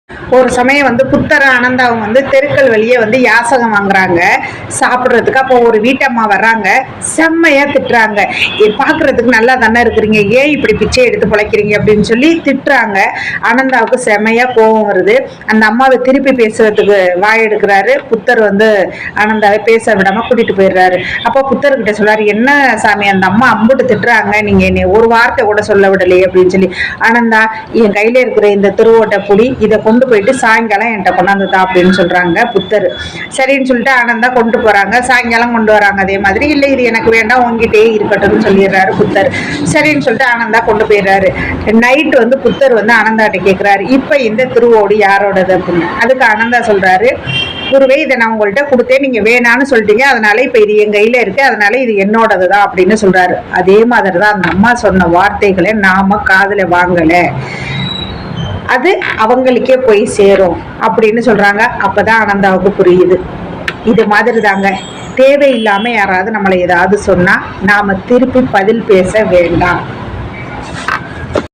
ஒரு சமயம் புத்தர் ஆனந்தாவும் தெருக்கள் வழியே யாசகம் வாங்குறாங்க சாப்பிட்றதுக்கு. அப்போ ஒரு வீட்டம்மா வர்றாங்க, செம்மையா திட்டுறாங்க. பாக்குறதுக்கு நல்லா தானே இருக்கிறீங்க, ஏன் இப்படி பிச்சை எடுத்து பிழைக்கிறீங்க அப்படின்னு சொல்லி திட்டுறாங்க. ஆனந்தாவுக்கு செம்மையா கோபம் வருது. அந்த அம்மாவை திருப்பி பேசுறதுக்கு வாய் எடுக்கிறாரு. புத்தர் ஆனந்தாவை பேச விடாம கூட்டிட்டு போயிடுறாரு. அப்போ புத்தர்கிட்ட சொல்றாரு, என்ன சாமி அந்த அம்மா அம்புட்டு திட்டுறாங்க, நீங்க என்னை ஒரு வார்த்தை கூட சொல்ல விடலையே அப்படின்னு சொல்லி. ஆனந்தா, என் கையில இருக்கிற இந்த திருவோட்டை புடி, இதை கொண்டு போயிட்டு சாயங்காலம் என்கிட்ட கொண்டாந்துதா அப்படின்னு சொல்றாங்க புத்தர். சரின்னு சொல்லிட்டு ஆனந்தா கொண்டு போறாங்க. சாயங்காலம் கொண்டு வராங்க. அதே மாதிரி இல்லை இது எனக்கு வேண்டாம், உங்ககிட்டே இருக்கட்டும்னு சொல்லிடுறாரு புத்தர். சரின்னு சொல்லிட்டு ஆனந்தா கொண்டு போயிடுறாரு. நைட் புத்தர் ஆனந்தாட்ட கேட்கிறாரு, இப்ப இந்த திருவோடு யாரோடது அப்படின்னு. அதுக்கு ஆனந்தா சொல்றாரு, குருவே இதை நான் உங்கள்கிட்ட கொடுத்தேன், நீங்க வேணான்னு சொல்லிட்டீங்க, அதனால இப்ப இது என் கையில இருக்கு, அதனால இது என்னோடதுதான் அப்படின்னு சொல்றாரு. அதே மாதிரிதான் அந்த அம்மா சொன்ன வார்த்தைகளை நாம காதுல வாங்கல, அது அவங்களுக்கே போய் சேரும் அப்படின்னு சொல்றாங்க. அப்பதான் ஆனந்தாவுக்கு புரியுது. இது மாதிரி தாங்க, தேவையில்லாம யாராவது நம்மளை ஏதாவது சொன்னா நாம திருப்பி பதில் பேச வேண்டாம்.